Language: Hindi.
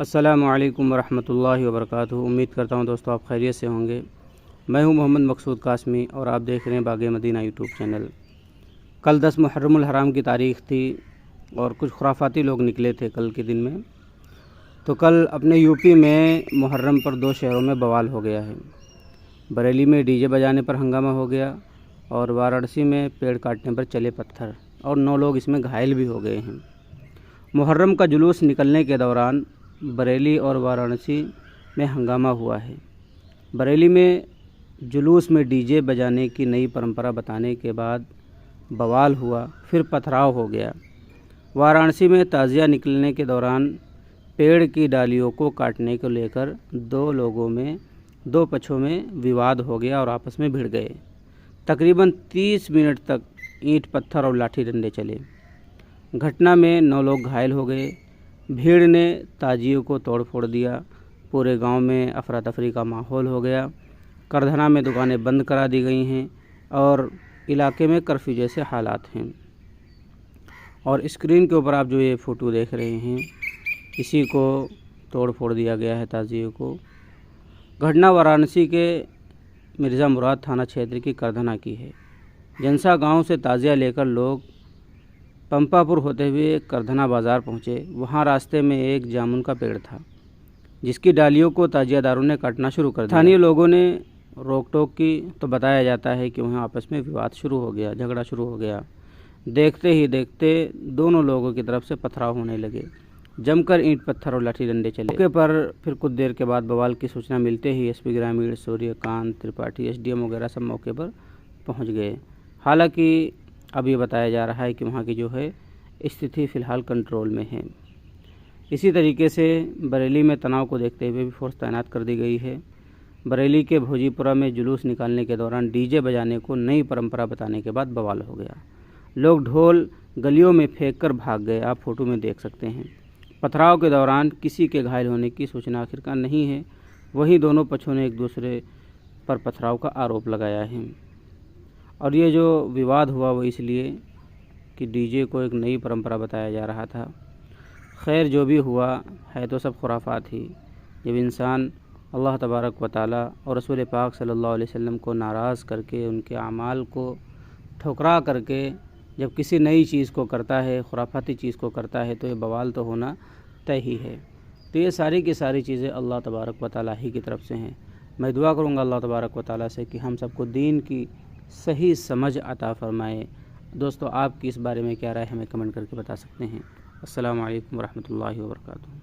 अस्सलामुअलैकुम वरहमतुल्लाहि वबरकातुहू। उम्मीद करता हूँ दोस्तों आप खैरियत से होंगे। मैं हूँ मोहम्मद मकसूद कासमी और आप देख रहे हैं बाग़े मदीना यूट्यूब चैनल। कल 10 मुहर्रमुल हराम की तारीख़ थी और कुछ खुराफाती लोग निकले थे कल के दिन में। तो कल अपने यूपी में मुहर्रम पर 2 शहरों में बवाल हो गया है। बरेली में डीजे बजाने पर हंगामा हो गया और वाराणसी में पेड़ काटने पर चले पत्थर और 9 लोग इसमें घायल भी हो गए हैं। मुहर्रम का जुलूस निकलने के दौरान बरेली और वाराणसी में हंगामा हुआ है। बरेली में जुलूस में डीजे बजाने की नई परंपरा बताने के बाद बवाल हुआ, फिर पथराव हो गया। वाराणसी में ताज़िया निकलने के दौरान पेड़ की डालियों को काटने को लेकर 2 पक्षों में विवाद हो गया और आपस में भिड़ गए। तकरीबन 30 मिनट तक ईंट पत्थर और लाठी डंडे चले। घटना में 9 लोग घायल हो गए। भीड़ ने ताजियों को तोड़ फोड़ दिया। पूरे गांव में अफरा तफरी का माहौल हो गया। करधना में दुकानें बंद करा दी गई हैं और इलाके में कर्फ्यू जैसे हालात हैं। और स्क्रीन के ऊपर आप जो ये फ़ोटो देख रहे हैं, इसी को तोड़ फोड़ दिया गया है ताजियों को। घटना वाराणसी के मिर्ज़ा मुराद थाना क्षेत्र की करधना की है। जनसा गांव से ताजिया लेकर लोग पंपापुर होते हुए करधना बाज़ार पहुँचे। वहाँ रास्ते में एक जामुन का पेड़ था जिसकी डालियों को ताजियादारों ने काटना शुरू कर दिया। स्थानीय लोगों ने रोक टोक की तो बताया जाता है कि वहाँ आपस में विवाद शुरू हो गया, झगड़ा शुरू हो गया। देखते ही देखते दोनों लोगों की तरफ से पथराव होने लगे। जमकर ईंट पत्थर और लाठी डंडे चले। मौके पर फिर कुछ देर के बाद बवाल की सूचना मिलते ही एसपी ग्रामीण सूर्यकांत त्रिपाठी, एसडीएम वगैरह सब मौके पर पहुँच गए। हालांकि अब ये बताया जा रहा है कि वहाँ की जो है स्थिति फ़िलहाल कंट्रोल में है। इसी तरीके से बरेली में तनाव को देखते हुए भी फोर्स तैनात कर दी गई है। बरेली के भोजीपुरा में जुलूस निकालने के दौरान डीजे बजाने को नई परंपरा बताने के बाद बवाल हो गया। लोग ढोल गलियों में फेंक कर भाग गए, आप फोटो में देख सकते हैं। पथराव के दौरान किसी के घायल होने की सूचना आखिरकार नहीं है। वहीं दोनों पक्षों ने एक दूसरे पर पथराव का आरोप लगाया है। और ये जो विवाद हुआ वो इसलिए कि डीजे को एक नई परंपरा बताया जा रहा था। खैर जो भी हुआ है तो सब खुराफात ही। जब इंसान अल्लाह तबारक व तआला और रसूल पाक सल्लल्लाहु अलैहि वसल्लम को नाराज़ करके, उनके अमाल को ठुकरा करके जब किसी नई चीज़ को करता है, खुराफाती चीज़ को करता है, तो ये बवाल तो होना तय ही है। तो ये सारी की सारी चीज़ें अल्लाह तबारक व तआला ही की तरफ से हैं। मैं दुआ करूँगा अल्लाह तबारक व तआला से कि हम सबको दीन की सही समझ अता फ़रमाए। दोस्तों आपकी इस बारे में क्या राय हमें कमेंट करके बता सकते हैं। अस्सलामु अलैकुम वरहमतुल्लाहि वबरकातुहू।